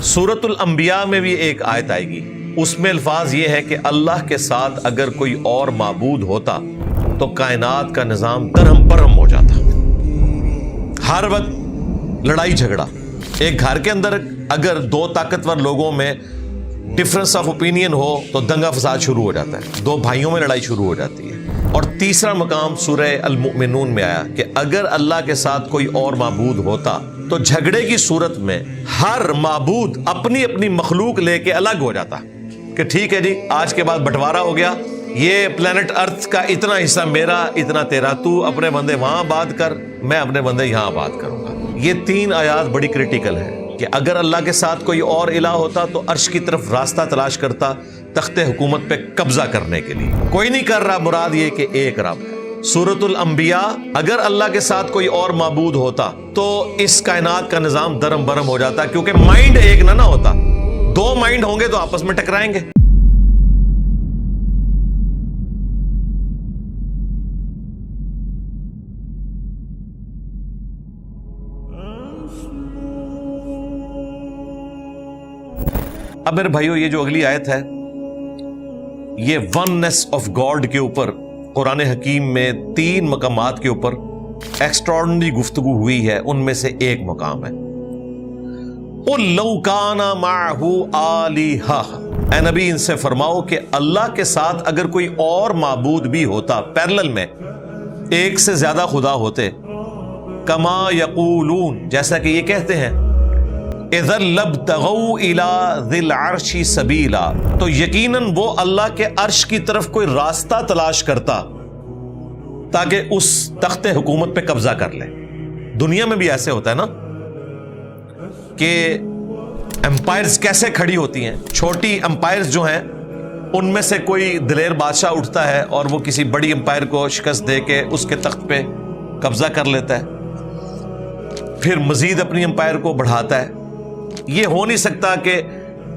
سورۃ الانبیاء میں بھی ایک آیت آئے گی، اس میں الفاظ یہ ہے کہ اللہ کے ساتھ اگر کوئی اور معبود ہوتا تو کائنات کا نظام درہم برہم ہو جاتا۔ ہر وقت لڑائی جھگڑا، ایک گھر کے اندر اگر دو طاقتور لوگوں میں ڈفرنس آف اوپینین ہو تو دنگا فساد شروع ہو جاتا ہے، دو بھائیوں میں لڑائی شروع ہو جاتی ہے۔ اور تیسرا مقام سورہ المؤمنون میں آیا کہ اگر اللہ کے ساتھ کوئی اور معبود ہوتا تو جھگڑے کی صورت میں ہر معبود اپنی اپنی مخلوق لے کے الگ ہو جاتا کہ ٹھیک ہے جی، آج کے بعد بٹوارا ہو گیا، یہ پلانٹ ارتھ کا اتنا حصہ میرا، اتنا تیرا، تو اپنے بندے وہاں آباد کر، میں اپنے بندے یہاں آباد کروں گا۔ یہ تین آیات بڑی کریٹیکل ہیں کہ اگر اللہ کے ساتھ کوئی اور الہ ہوتا تو عرش کی طرف راستہ تلاش کرتا تخت حکومت پہ قبضہ کرنے کے لیے، کوئی نہیں کر رہا، مراد یہ کہ ایک رب ہے۔ سورۃ الانبیاء، اگر اللہ کے ساتھ کوئی اور معبود ہوتا تو اس کائنات کا نظام درم برم ہو جاتا، کیونکہ مائنڈ ایک نہ ہوتا، دو مائنڈ ہوں گے تو آپس میں ٹکرائیں گے۔ اب میرے بھائیو، یہ جو اگلی آیت ہے یہ وننس آف گاڈ کے اوپر قرآن حکیم میں تین مقامات کے اوپر ایکسٹراڈنری گفتگو ہوئی ہے، ان میں سے ایک مقام ہے قُلْ لَوْ كَانَ مَعَهُ آلِهَةٌ، اے نبی ان سے فرماؤ کہ اللہ کے ساتھ اگر کوئی اور معبود بھی ہوتا، پیرلل میں ایک سے زیادہ خدا ہوتے، کما یقولون، جیسا کہ یہ کہتے ہیں، اذا لابتغوا الى ذی العرش سبیلا، تو یقیناً وہ اللہ کے عرش کی طرف کوئی راستہ تلاش کرتا تاکہ اس تخت حکومت پہ قبضہ کر لے۔ دنیا میں بھی ایسے ہوتا ہے نا کہ امپائرز کیسے کھڑی ہوتی ہیں، چھوٹی امپائرز جو ہیں ان میں سے کوئی دلیر بادشاہ اٹھتا ہے اور وہ کسی بڑی امپائر کو شکست دے کے اس کے تخت پہ قبضہ کر لیتا ہے، پھر مزید اپنی امپائر کو بڑھاتا ہے۔ یہ ہو نہیں سکتا کہ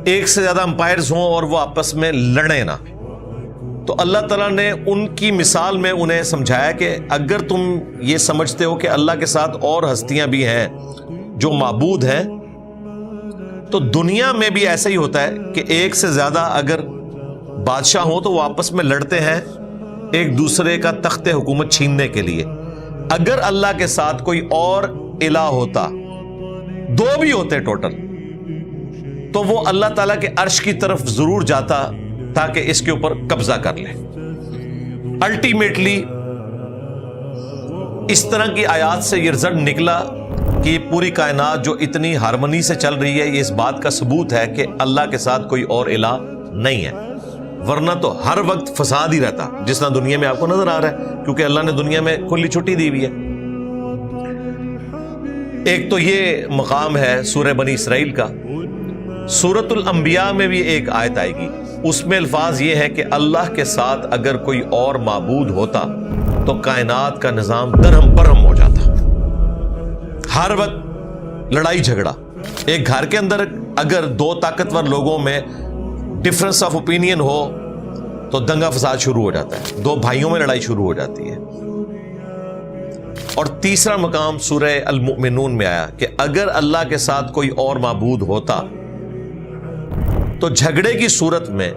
ایک سے زیادہ امپائرز ہوں اور وہ آپس میں لڑیں نہ۔ تو اللہ تعالیٰ نے ان کی مثال میں انہیں سمجھایا کہ اگر تم یہ سمجھتے ہو کہ اللہ کے ساتھ اور ہستیاں بھی ہیں جو معبود ہیں، تو دنیا میں بھی ایسا ہی ہوتا ہے کہ ایک سے زیادہ اگر بادشاہ ہوں تو وہ آپس میں لڑتے ہیں ایک دوسرے کا تخت حکومت چھیننے کے لیے۔ اگر اللہ کے ساتھ کوئی اور الہ ہوتا، دو بھی ہوتے ٹوٹل، تو وہ اللہ تعالیٰ کے عرش کی طرف ضرور جاتا تاکہ اس کے اوپر قبضہ کر لے۔ الٹیمیٹلی اس طرح کی آیات سے یہ رزلٹ نکلا کہ یہ پوری کائنات جو اتنی ہارمنی سے چل رہی ہے، یہ اس بات کا ثبوت ہے کہ اللہ کے ساتھ کوئی اور الہ نہیں ہے، ورنہ تو ہر وقت فساد ہی رہتا، جس طرح دنیا میں آپ کو نظر آ رہا ہے، کیونکہ اللہ نے دنیا میں کھلی چھٹی دی ہوئی ہے۔ ایک تو یہ مقام ہے سورہ بنی اسرائیل کا۔ سورۃ الانبیاء میں بھی ایک آیت آئے گی، اس میں الفاظ یہ ہے کہ اللہ کے ساتھ اگر کوئی اور معبود ہوتا تو کائنات کا نظام درہم برہم ہو جاتا۔ ہر وقت لڑائی جھگڑا، ایک گھر کے اندر اگر دو طاقتور لوگوں میں ڈفرنس آف اوپینین ہو تو دنگا فساد شروع ہو جاتا ہے، دو بھائیوں میں لڑائی شروع ہو جاتی ہے۔ اور تیسرا مقام سورہ المؤمنون میں آیا کہ اگر اللہ کے ساتھ کوئی اور معبود ہوتا تو جھگڑے کی صورت میں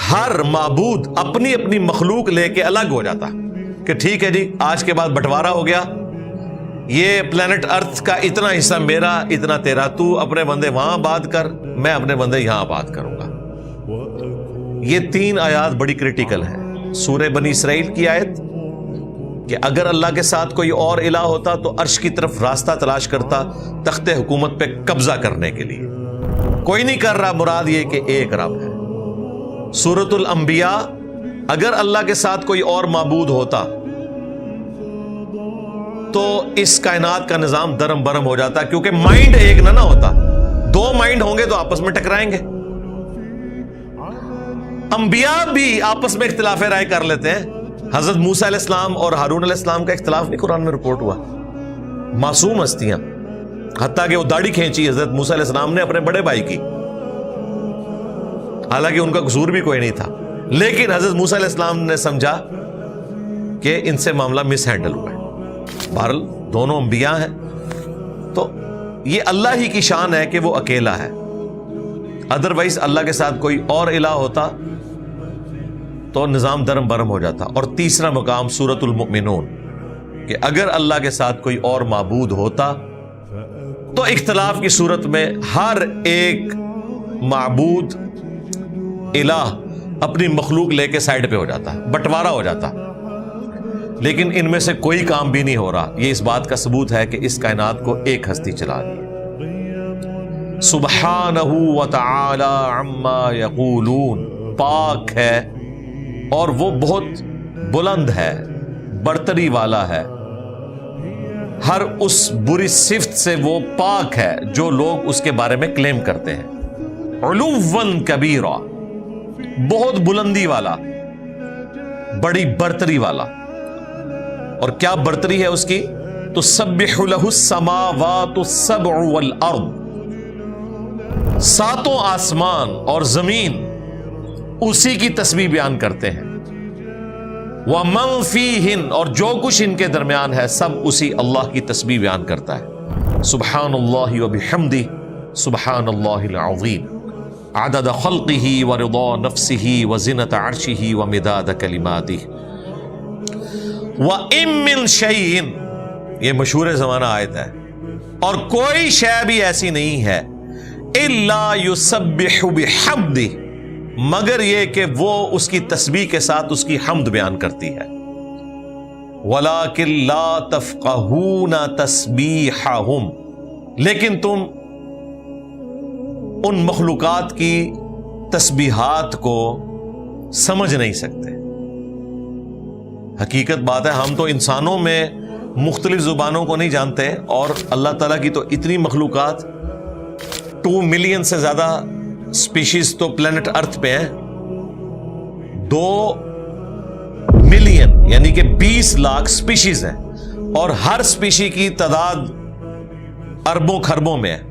ہر معبود اپنی اپنی مخلوق لے کے الگ ہو جاتا کہ ٹھیک ہے جی، آج کے بعد بٹوارا ہو گیا، یہ پلانٹ ارتھ کا اتنا حصہ میرا، اتنا تیرا، تو اپنے بندے وہاں آباد کر، میں اپنے بندے یہاں آباد کروں گا۔ یہ تین آیات بڑی کریٹیکل ہیں۔ سورہ بنی اسرائیل کی آیت کہ اگر اللہ کے ساتھ کوئی اور الہ ہوتا تو عرش کی طرف راستہ تلاش کرتا تخت حکومت پہ قبضہ کرنے کے لیے، کوئی نہیں کر رہا، مراد یہ کہ ایک رب ہے۔ سورۃ الانبیاء، اگر اللہ کے ساتھ کوئی اور معبود ہوتا تو اس کائنات کا نظام درم برم ہو جاتا، کیونکہ مائنڈ ایک نہ ہوتا، دو مائنڈ ہوں گے تو آپس میں ٹکرائیں گے۔ انبیاء بھی آپس میں اختلاف رائے کر لیتے ہیں۔ حضرت موسیٰ علیہ السلام اور ہارون علیہ السلام کا اختلاف نہیں قرآن میں رپورٹ ہوا، معصوم ہستیاں، حتیٰ کہ وہ داڑھی کھینچی حضرت موسیٰ علیہ السلام نے اپنے بڑے بھائی کی، حالانکہ ان کا قصور بھی کوئی نہیں تھا، لیکن حضرت موسیٰ علیہ السلام نے سمجھا کہ ان سے معاملہ مس ہینڈل ہوا ہے۔ بہرحال دونوں انبیاء ہیں، تو یہ اللہ ہی کی شان ہے کہ وہ اکیلا ہے، ادروائز اللہ کے ساتھ کوئی اور الہ ہوتا تو نظام درم برم ہو جاتا۔ اور تیسرا مقام سورۃ المؤمنون کہ اگر اللہ کے ساتھ کوئی اور معبود ہوتا تو اختلاف کی صورت میں ہر ایک معبود الہ اپنی مخلوق لے کے سائڈ پہ ہو جاتا، بٹوارا ہو جاتا، لیکن ان میں سے کوئی کام بھی نہیں ہو رہا۔ یہ اس بات کا ثبوت ہے کہ اس کائنات کو ایک ہستی چلا رہی ہے۔ سبحانہ وتعالی عما یقولون، پاک ہے اور وہ بہت بلند ہے، برتری والا ہے، ہر اس بری صفت سے وہ پاک ہے جو لوگ اس کے بارے میں کلیم کرتے ہیں۔ علوا کبیرا، بہت بلندی والا، بڑی برتری والا۔ اور کیا برتری ہے اس کی؟ تسبح له السماوات السبع والارض، ساتوں آسمان اور زمین اسی کی تسبیح بیان کرتے ہیں۔ وَمَن فِيهِنْ، اور جو کچھ ان کے درمیان ہے سب اسی اللہ کی تسبیح بیان کرتا ہے۔ سبحان اللہ وبحمدہ، سبحان اللہ العظیم، عدد خلقہ ورضا نفسہ وزنۃ عرشہ ومداد کلماتہ۔ وَإِن مِّن شَيْءٍ، یہ مشہور زمانہ آیت ہے، اور کوئی شے بھی ایسی نہیں ہے الا یسبح بحمدہ، مگر یہ کہ وہ اس کی تسبیح کے ساتھ اس کی حمد بیان کرتی ہے۔ وَلَٰكِن لَا تَفْقَهُونَ تَسْبِيحَهُمْ، لیکن تم ان مخلوقات کی تسبیحات کو سمجھ نہیں سکتے۔ حقیقت بات ہے، ہم تو انسانوں میں مختلف زبانوں کو نہیں جانتے، اور اللہ تعالیٰ کی تو اتنی مخلوقات، 2 ملین سے زیادہ سپیشیز تو پلانٹ ارتھ پہ ہیں، 2 ملین یعنی کہ 20 لاکھ سپیشیز ہیں، اور ہر سپیشی کی تعداد اربوں خربوں میں ہے۔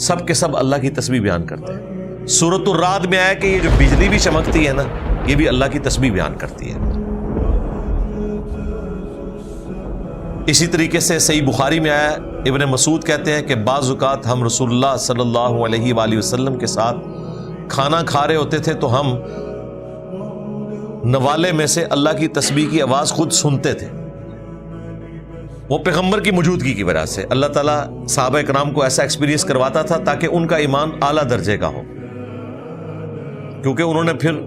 سب کے سب اللہ کی تسبیح بیان کرتے ہیں۔ سورۃ الرعد میں آیا کہ یہ جو بجلی بھی چمکتی ہے نا، یہ بھی اللہ کی تسبیح بیان کرتی ہے۔ اسی طریقے سے صحیح بخاری میں آیا، ابن مسعود کہتے ہیں کہ بعض اوقات ہم رسول اللہ صلی اللہ علیہ وآلہ وسلم کے ساتھ کھانا کھا رہے ہوتے تھے تو ہم نوالے میں سے اللہ کی تسبیح کی آواز خود سنتے تھے۔ وہ پیغمبر کی موجودگی کی وجہ سے اللہ تعالیٰ صحابہ کرام کو ایسا ایکسپیرینس کرواتا تھا تاکہ ان کا ایمان اعلیٰ درجے کا ہو، کیونکہ انہوں نے پھر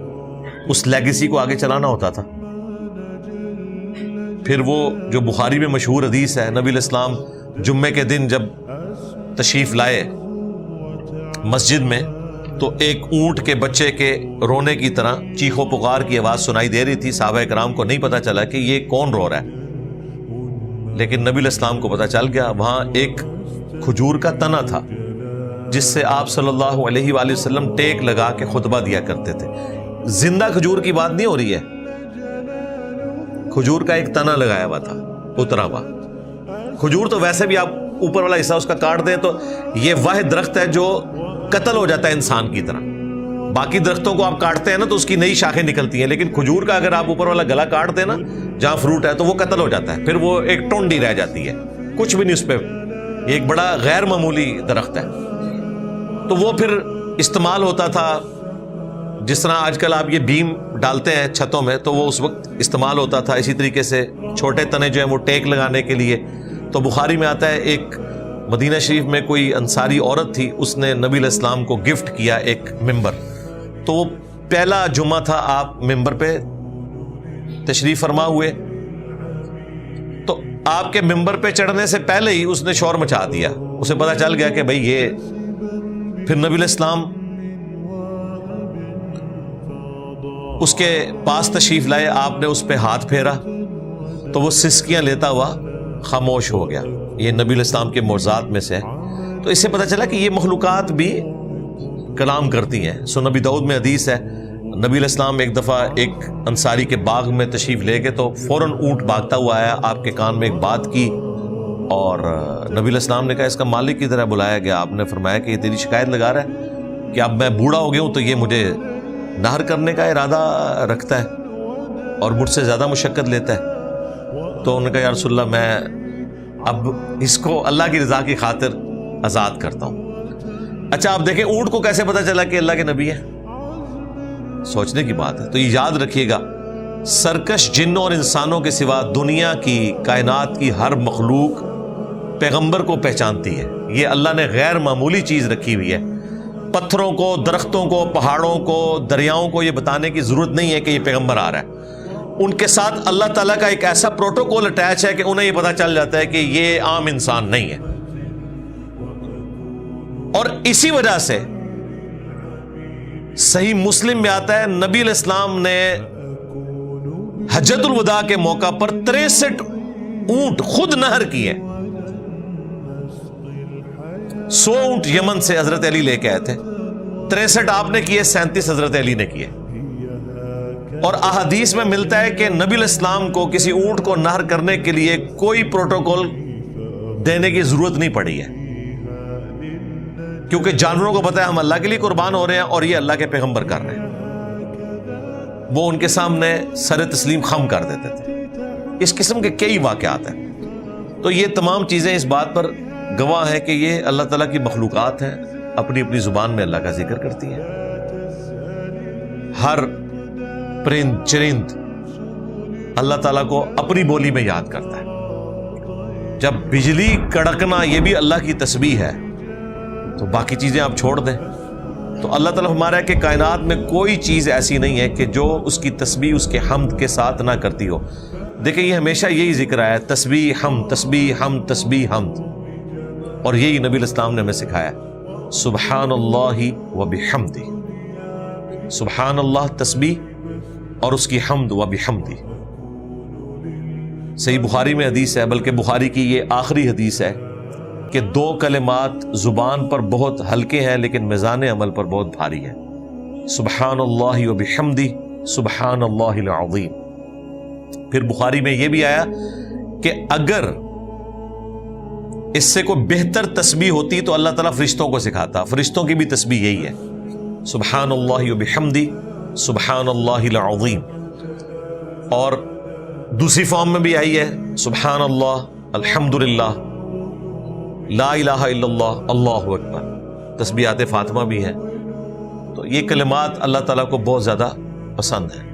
اس لیگیسی کو آگے چلانا ہوتا تھا۔ پھر وہ جو بخاری میں مشہور حدیث ہے، نبی الاسلام جمعے کے دن جب تشریف لائے مسجد میں تو ایک اونٹ کے بچے کے رونے کی طرح چیخ و پکار کی آواز سنائی دے رہی تھی۔ صحابہ کرام کو نہیں پتا چلا کہ یہ کون رو رہا ہے، لیکن نبی الاسلام کو پتا چل گیا۔ وہاں ایک کھجور کا تنا تھا جس سے آپ صلی اللہ علیہ وآلہ وسلم ٹیک لگا کے خطبہ دیا کرتے تھے۔ زندہ کھجور کی بات نہیں ہو رہی ہے، کھجور کا ایک تنا لگایا ہوا تھا، اترا ہوا۔ کھجور تو ویسے بھی آپ اوپر والا حصہ اس کا کاٹ دیں تو یہ واحد درخت ہے جو قتل ہو جاتا ہے انسان کی طرح۔ باقی درختوں کو آپ کاٹتے ہیں نا تو اس کی نئی شاخیں نکلتی ہیں، لیکن کھجور کا اگر آپ اوپر والا گلا کاٹ دیں نا جہاں فروٹ ہے تو وہ قتل ہو جاتا ہے، پھر وہ ایک ٹونڈی رہ جاتی ہے، کچھ بھی نہیں اس پہ۔ یہ ایک بڑا غیر معمولی درخت ہے، تو وہ پھر استعمال ہوتا تھا جس طرح آج کل آپ یہ بیم ڈالتے ہیں چھتوں میں، تو وہ اس وقت استعمال ہوتا تھا۔ اسی طریقے سے چھوٹے تنے جو ہیں وہ ٹیک لگانے کے لیے۔ تو بخاری میں آتا ہے ایک مدینہ شریف میں کوئی انصاری عورت تھی، اس نے نبی علیہ السلام کو گفٹ کیا ایک ممبر۔ تو وہ پہلا جمعہ تھا، آپ ممبر پہ تشریف فرما ہوئے، تو آپ کے ممبر پہ چڑھنے سے پہلے ہی اس نے شور مچا دیا۔ اسے پتا چل گیا کہ بھئی یہ، پھر نبی علیہ السلام اس کے پاس تشریف لائے، آپ نے اس پہ ہاتھ پھیرا تو وہ سسکیاں لیتا ہوا خاموش ہو گیا۔ یہ نبی علیہ السلام کے معجزات میں سے ہے۔ تو اس سے پتہ چلا کہ یہ مخلوقات بھی کلام کرتی ہیں۔ سنن نبی داؤد میں حدیث ہے، نبی علیہ السلام ایک دفعہ ایک انصاری کے باغ میں تشریف لے گئے تو فوراً اونٹ بھاگتا ہوا آیا، آپ کے کان میں ایک بات کی، اور نبی علیہ السلام نے کہا اس کا مالک کی طرح بلایا گیا۔ آپ نے فرمایا کہ یہ تیری شکایت لگا رہا ہے کہ اب میں بوڑھا ہو گیا ہوں تو یہ مجھے نہر کرنے کا ارادہ رکھتا ہے اور مجھ سے زیادہ مشقت لیتا ہے۔ تو انہوں نے کہا یا رسول اللہ، میں اب اس کو اللہ کی رضا کی خاطر آزاد کرتا ہوں۔ اچھا آپ دیکھیں اونٹ کو کیسے پتا چلا کہ اللہ کے نبی ہے؟ سوچنے کی بات ہے۔ تو یہ یاد رکھیے گا، سرکش جنوں اور انسانوں کے سوا دنیا کی، کائنات کی ہر مخلوق پیغمبر کو پہچانتی ہے۔ یہ اللہ نے غیر معمولی چیز رکھی ہوئی ہے۔ پتھروں کو، درختوں کو، پہاڑوں کو، دریاؤں کو یہ بتانے کی ضرورت نہیں ہے کہ یہ پیغمبر آ رہا ہے۔ ان کے ساتھ اللہ تعالیٰ کا ایک ایسا پروٹوکول اٹیچ ہے کہ انہیں یہ پتا چل جاتا ہے کہ یہ عام انسان نہیں ہے۔ اور اسی وجہ سے صحیح مسلم میں آتا ہے نبی علیہ السلام نے حجۃ الوداع کے موقع پر 63 اونٹ خود نہر کیے۔ 100 اونٹ یمن سے حضرت علی لے کے آئے تھے، 63 آپ نے کیے، 37 حضرت علی نے کیے۔ اور احادیث میں ملتا ہے کہ نبی علیہ السلام کو کسی اونٹ کو نہر کرنے کے لیے کوئی پروٹوکول دینے کی ضرورت نہیں پڑی ہے، کیونکہ جانوروں کو پتا ہے ہم اللہ کے لیے قربان ہو رہے ہیں اور یہ اللہ کے پیغمبر کر رہے ہیں۔ وہ ان کے سامنے سر تسلیم خم کر دیتے تھے۔ اس قسم کے کئی واقعات ہیں۔ تو یہ تمام چیزیں اس بات پر گواہ ہیں کہ یہ اللہ تعالیٰ کی مخلوقات ہیں، اپنی اپنی زبان میں اللہ کا ذکر کرتی ہیں۔ ہر پرند چرند اللہ تعالیٰ کو اپنی بولی میں یاد کرتا ہے۔ جب بجلی کڑکنا یہ بھی اللہ کی تسبیح ہے تو باقی چیزیں آپ چھوڑ دیں۔ تو اللہ تعالیٰ ہمارا ہے کہ کائنات میں کوئی چیز ایسی نہیں ہے کہ جو اس کی تسبیح اس کے حمد کے ساتھ نہ کرتی ہو۔ دیکھیں یہ ہمیشہ یہی ذکر آیا ہے، تسبیح حمد، تسبیح حمد، تسبیح حمد، اور یہی نبی علیہ السلام نے ہمیں سکھایا، سبحان اللہ و بحمدہ۔ سبحان اللہ تسبیح اور اس کی حمد و بحمدہ۔ صحیح بخاری میں حدیث ہے، بلکہ بخاری کی یہ آخری حدیث ہے کہ 2 کلمات زبان پر بہت ہلکے ہیں لیکن میزان عمل پر بہت بھاری ہے، سبحان اللہ و بحمدہ، سبحان اللہ العظیم۔ پھر بخاری میں یہ بھی آیا کہ اگر اس سے کوئی بہتر تسبیح ہوتی تو اللہ تعالیٰ فرشتوں کو سکھاتا۔ فرشتوں کی بھی تسبیح یہی ہے، سبحان اللہ و بحمدہ، سبحان اللہ العظیم۔ اور دوسری فارم میں بھی آئی ہے، سبحان اللہ، الحمدللہ، لا الہ الا اللہ، اللہ اکبر۔ تسبیحات فاطمہ بھی ہیں۔ تو یہ کلمات اللہ تعالیٰ کو بہت زیادہ پسند ہیں۔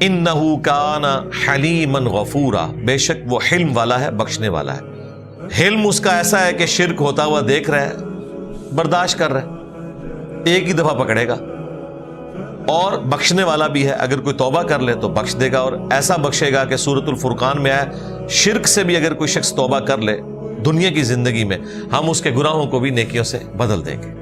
انہ کان حلیما غفورا، بے شک وہ حلم والا ہے، بخشنے والا ہے۔ حلم اس کا ایسا ہے کہ شرک ہوتا ہوا دیکھ رہا ہے، برداشت کر رہا ہے، ایک ہی دفعہ پکڑے گا۔ اور بخشنے والا بھی ہے، اگر کوئی توبہ کر لے تو بخش دے گا، اور ایسا بخشے گا کہ سورۃ الفرقان میں ہے، شرک سے بھی اگر کوئی شخص توبہ کر لے دنیا کی زندگی میں، ہم اس کے گناہوں کو بھی نیکیوں سے بدل دیں گے۔